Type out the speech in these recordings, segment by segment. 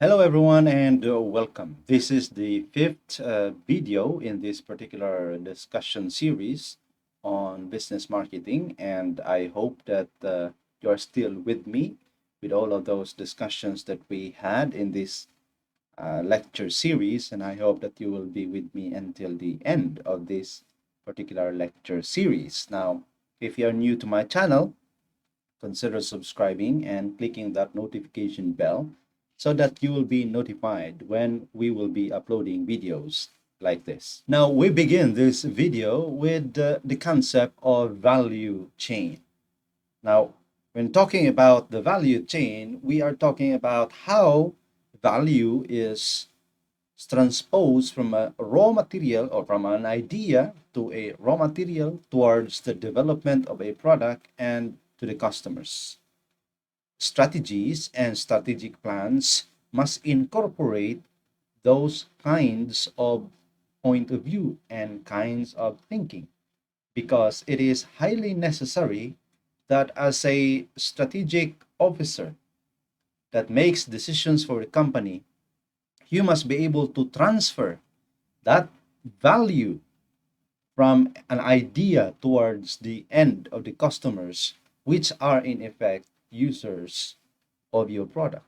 Hello everyone and welcome. This is the fifth video in this particular discussion series on business marketing, and I hope that you're still with me with all of those discussions that we had in this lecture series, and I hope that you will be with me until the end of this particular lecture series. Now, if you're new to my channel, consider subscribing and clicking that notification bell so that you will be notified when we will be uploading videos like this. Now, we begin this video with the concept of value chain. Now, when talking about the value chain, we are talking about how value is transposed from a raw material or from an idea to a raw material towards the development of a product and to the customers. Strategies and strategic plans must incorporate those kinds of point of view and kinds of thinking because it is highly necessary that as a strategic officer that makes decisions for the company, you must be able to transfer that value from an idea towards the end of the customers, which are in effect users of your product.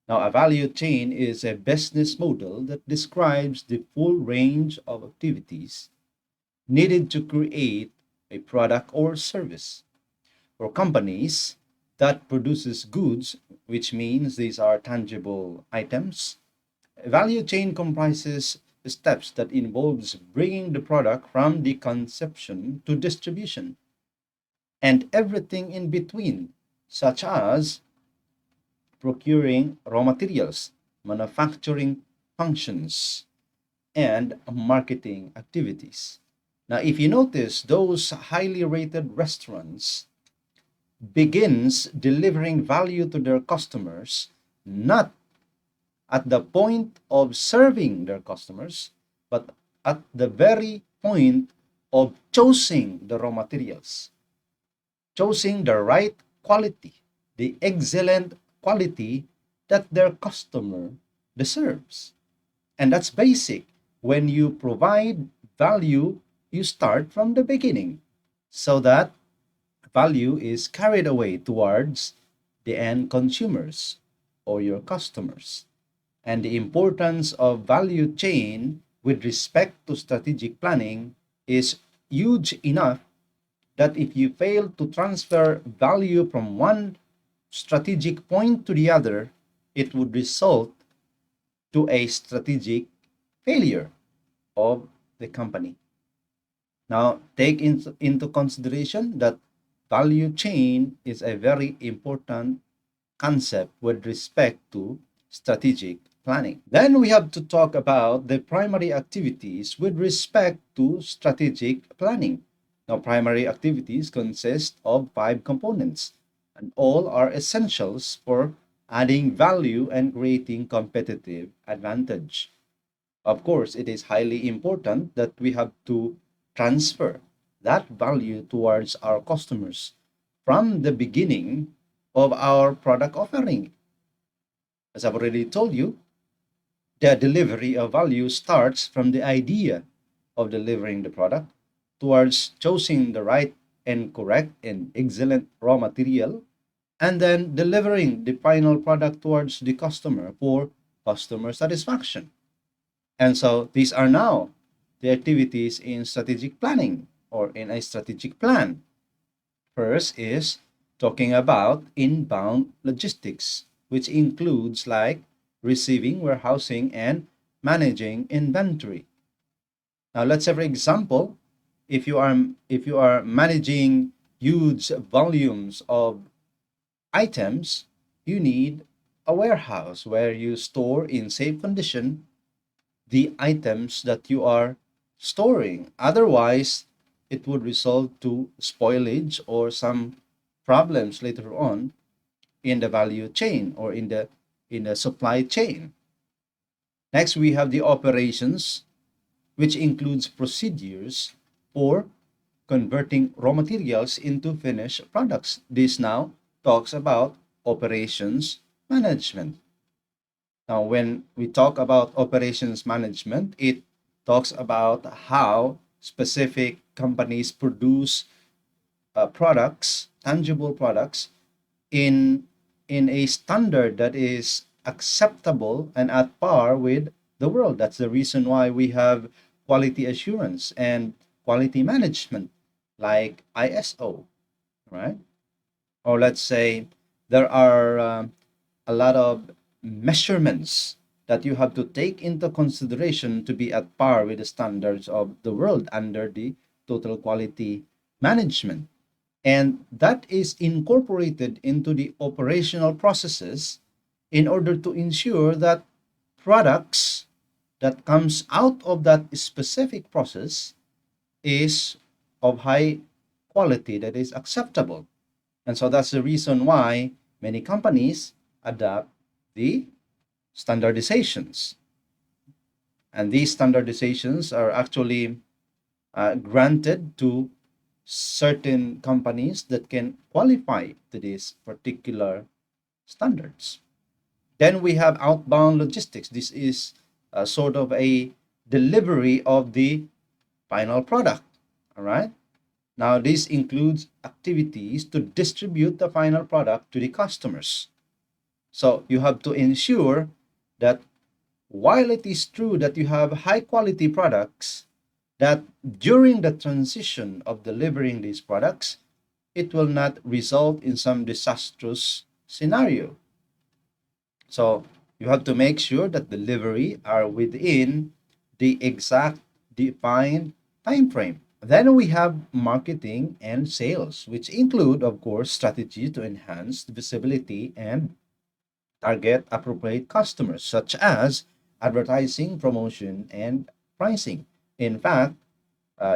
Now, a value chain is a business model that describes the full range of activities needed to create a product or service. For companies that produces goods, which means these are tangible items, a value chain comprises steps that involves bringing the product from the conception to distribution and everything in between, such as procuring raw materials, manufacturing functions, and marketing activities. Now, if you notice, those highly rated restaurants begins delivering value to their customers not at the point of serving their customers, but at the very point of choosing the raw materials, choosing the right quality, the excellent quality that their customer deserves. And that's basic. When you provide value, you start from the beginning so that value is carried away towards the end consumers or your customers. And the importance of value chain with respect to strategic planning is huge enough that if you fail to transfer value from one strategic point to the other, it would result to a strategic failure of the company. Now, take into consideration that value chain is a very important concept with respect to strategic planning. Then we have to talk about the primary activities with respect to strategic planning. Now, primary activities consist of five components, and all are essentials for adding value and creating competitive advantage. Of course, it is highly important that we have to transfer that value towards our customers from the beginning of our product offering. As I've already told you, the delivery of value starts from the idea of delivering the product towards choosing the right and correct and excellent raw material, and then delivering the final product towards the customer for customer satisfaction. And so these are now the activities in strategic planning or in a strategic plan. First is talking about inbound logistics, which includes like receiving, warehousing, and managing inventory. Now let's say for example, if you are managing huge volumes of items, you need a warehouse where you store in safe condition the items that you are storing. Otherwise, it would result to spoilage or some problems later on in the value chain or in the supply chain. Next, we have the operations, which includes procedures for converting raw materials into finished products. This now talks about operations management. Now, when we talk about operations management, it talks about how specific companies produce products, tangible products, in in a standard that is acceptable and at par with the world. That's the reason why we have quality assurance and quality management like ISO, right? Or let's say there are a lot of measurements that you have to take into consideration to be at par with the standards of the world under the total quality management. And that is incorporated into the operational processes in order to ensure that products that comes out of that specific process is of high quality that is acceptable. And so that's the reason why many companies adopt the standardizations. And these standardizations are actually granted to certain companies that can qualify to these particular standards. Then we have outbound logistics. This is sort of a delivery of the final product. All right. Now, this includes activities to distribute the final product to the customers. So you have to ensure that while it is true that you have high quality products, that during the transition of delivering these products, it will not result in some disastrous scenario. So you have to make sure that delivery are within the exact defined time frame. Then we have marketing and sales, which include, of course, strategies to enhance visibility and target appropriate customers, such as advertising, promotion, and pricing. In fact,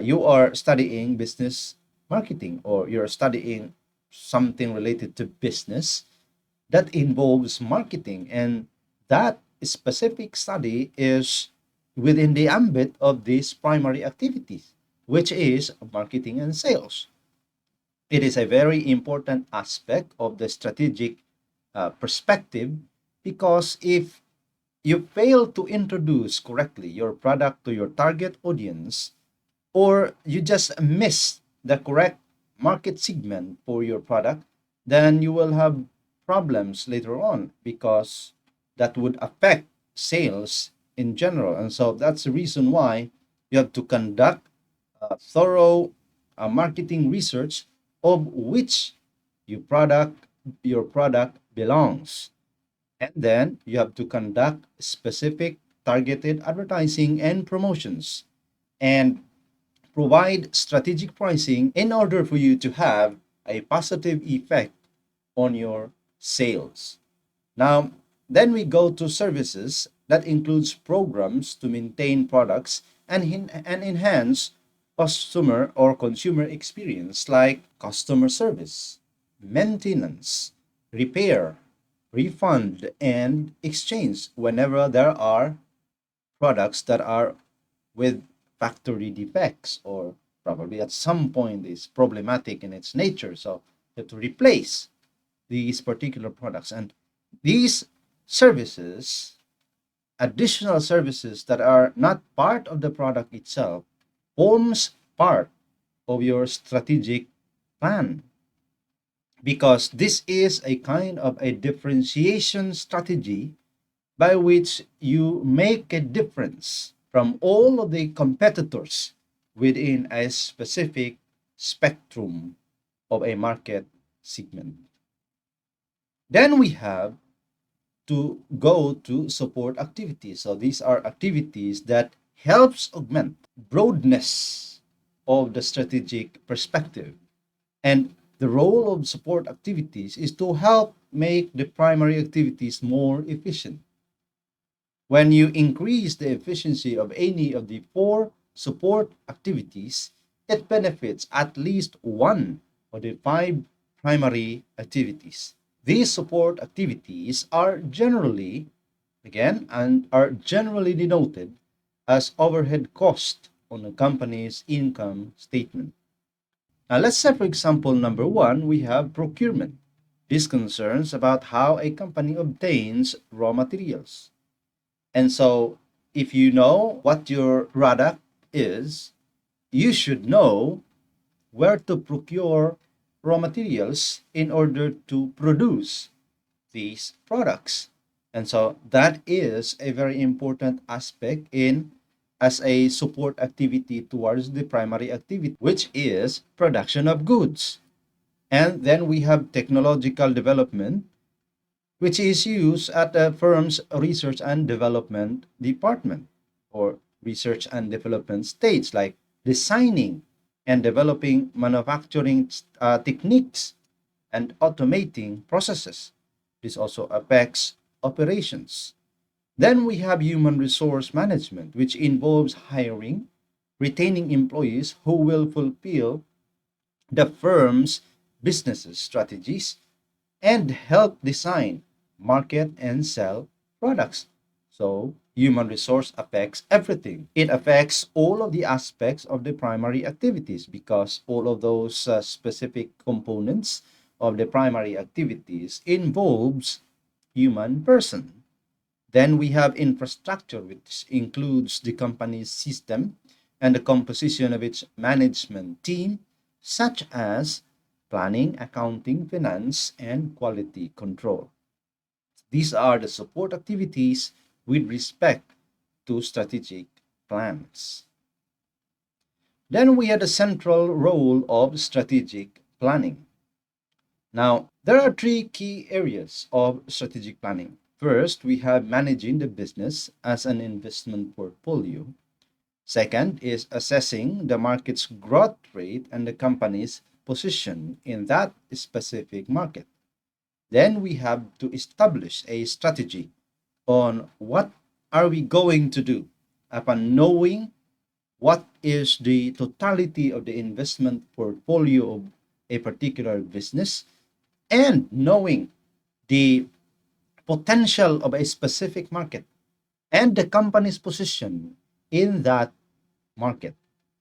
you are studying business marketing or you're studying something related to business that involves marketing, and that specific study is within the ambit of these primary activities, which is marketing and sales. It is a very important aspect of the strategic perspective, because if you fail to introduce correctly your product to your target audience, or you just miss the correct market segment for your product, then you will have problems later on, because that would affect sales in general. And so that's the reason why you have to conduct thorough marketing research of which your product belongs. And then you have to conduct specific targeted advertising and promotions, and provide strategic pricing in order for you to have a positive effect on your sales. Now, then we go to services that includes programs to maintain products and enhance customer or consumer experience, like customer service, maintenance, repair, refund, and exchange whenever there are products that are with factory defects, or probably at some point is problematic in its nature. So you have to replace these particular products. And these services, additional services that are not part of the product itself, forms part of your strategic plan, because this is a kind of a differentiation strategy by which you make a difference from all of the competitors within a specific spectrum of a market segment. Then we have to go to support activities. So these are activities that helps augment broadness of the strategic perspective. And the role of support activities is to help make the primary activities more efficient. When you increase the efficiency of any of the four support activities, it benefits at least one of the five primary activities. These support activities are generally, again, and are generally denoted as overhead cost on a company's income statement. Now, let's say, for example, number one, we have procurement. This concerns about how a company obtains raw materials. And so, if you know what your product is, you should know where to procure raw materials in order to produce these products. And so that is a very important aspect in as a support activity towards the primary activity, which is production of goods. And then we have technological development, which is used at a firm's research and development department or research and development stage, like designing and developing manufacturing techniques and automating processes. This also affects operations. Then we have human resource management, which involves hiring, retaining employees who will fulfill the firm's business strategies and help design, market, and sell products. So, human resource affects everything. It affects all of the aspects of the primary activities because all of those specific components of the primary activities involves human person. Then we have infrastructure, which includes the company's system and the composition of its management team, such as planning, accounting, finance, and quality control. These are the support activities with respect to strategic plans. Then we had the central role of strategic planning. Now, there are three key areas of strategic planning. First, we have managing the business as an investment portfolio. Second is assessing the market's growth rate and the company's position in that specific market. Then we have to establish a strategy on what are we going to do upon knowing what is the totality of the investment portfolio of a particular business and knowing the potential of a specific market and the company's position in that market.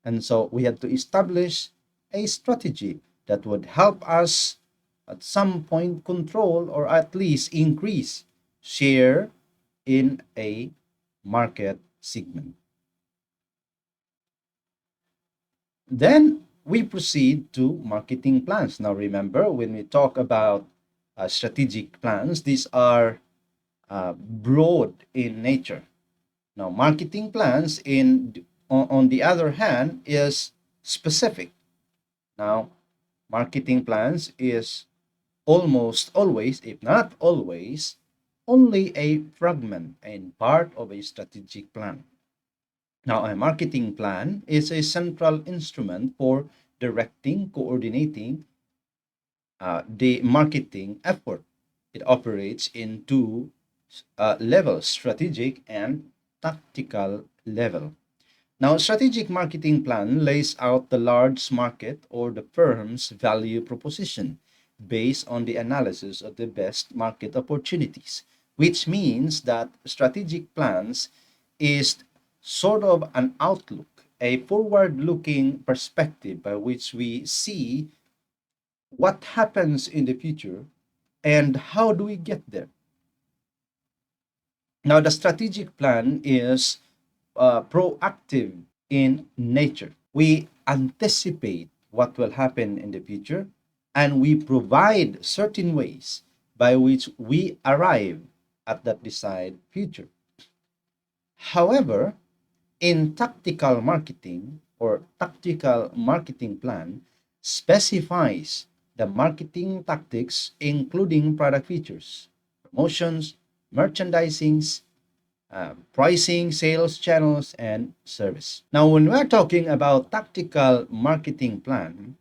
And so we have to establish a strategy that would help us at some point control or at least increase share in a market segment. Then we proceed to marketing plans. Now, remember, when we talk about strategic plans, these are broad in nature. Now, marketing plans, on the other hand, is specific. Now, marketing plans is almost always, if not always, only a fragment and part of a strategic plan. Now, a marketing plan is a central instrument for directing, coordinating the marketing effort. It operates in two levels, strategic and tactical level. Now, a strategic marketing plan lays out the large market or the firm's value proposition based on the analysis of the best market opportunities, which means that strategic plans is sort of an outlook, a forward looking perspective by which we see what happens in the future and how do we get there. Now, the strategic plan is proactive in nature. We anticipate what will happen in the future and we provide certain ways by which we arrive at that desired future. However, in tactical marketing or tactical marketing plan specifies the marketing tactics including product features, promotions, merchandisings, pricing, sales channels, and service. Now, when we're talking about tactical marketing plan,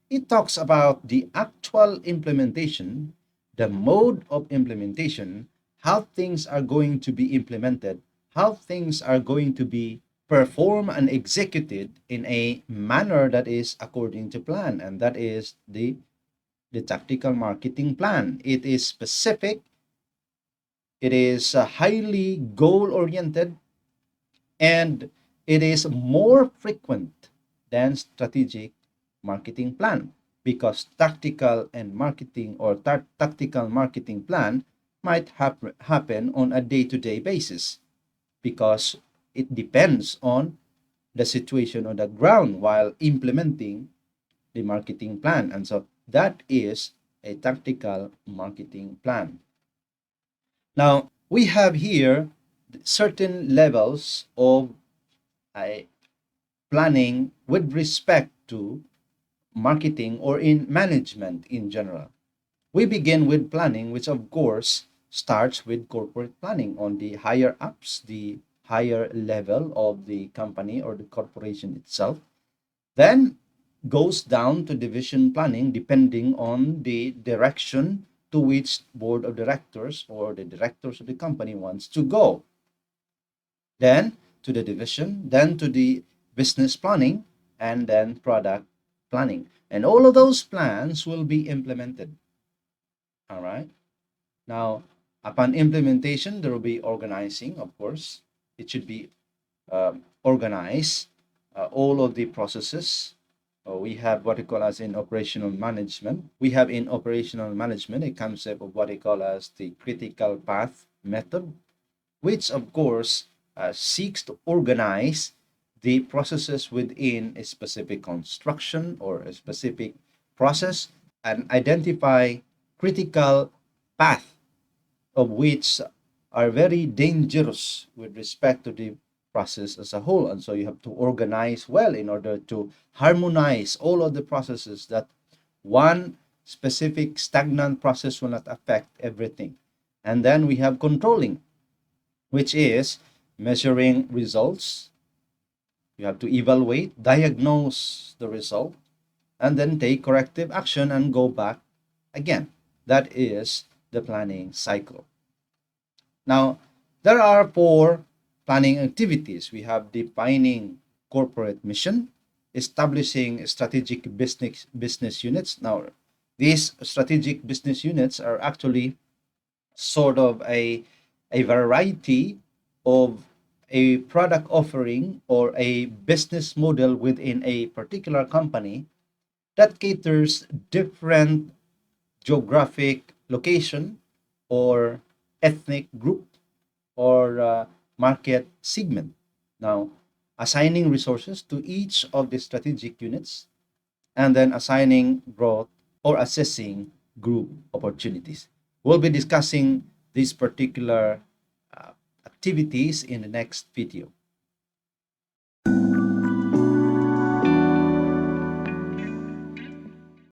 it talks about the actual implementation, the mode of implementation, how things are going to be implemented, how things are going to be performed and executed in a manner that is according to plan, and that is the tactical marketing plan. It is specific, it is highly goal oriented, and it is more frequent than strategic marketing plan because tactical and marketing or tactical marketing plan might happen on a day-to-day basis. because it depends on the situation on the ground while implementing the marketing plan. And so that is a tactical marketing plan. Now, we have here certain levels of uh, planning with respect to marketing or in management in general. We begin with planning, which of course starts with corporate planning on the higher ups, the higher level of the company or the corporation itself. Then goes down to division planning depending on the direction to which board of directors or the directors of the company wants to go. Then to the division, then to the business planning, and then product planning. And all of those plans will be implemented. All right. Now, upon implementation, there will be organizing, of course. It should be organized, all of the processes. We have what we call as in operational management. We have in operational management a concept of what we call as the critical path method, which of course seeks to organize the processes within a specific construction or a specific process and identify critical path of which are very dangerous with respect to the process as a whole. And so you have to organize well in order to harmonize all of the processes that one specific stagnant process will not affect everything. And then we have controlling, which is measuring results. You have to evaluate, diagnose the result, and then take corrective action and go back again. That is the planning cycle. Now, there are four planning activities. We have defining corporate mission, establishing strategic business units. Now, these strategic business units are actually sort of a variety of a product offering or a business model within a particular company that caters different geographic location or ethnic group or market segment. Now, assigning resources to each of the strategic units and then assigning growth or assessing group opportunities. We'll be discussing these particular uh, activities in the next video.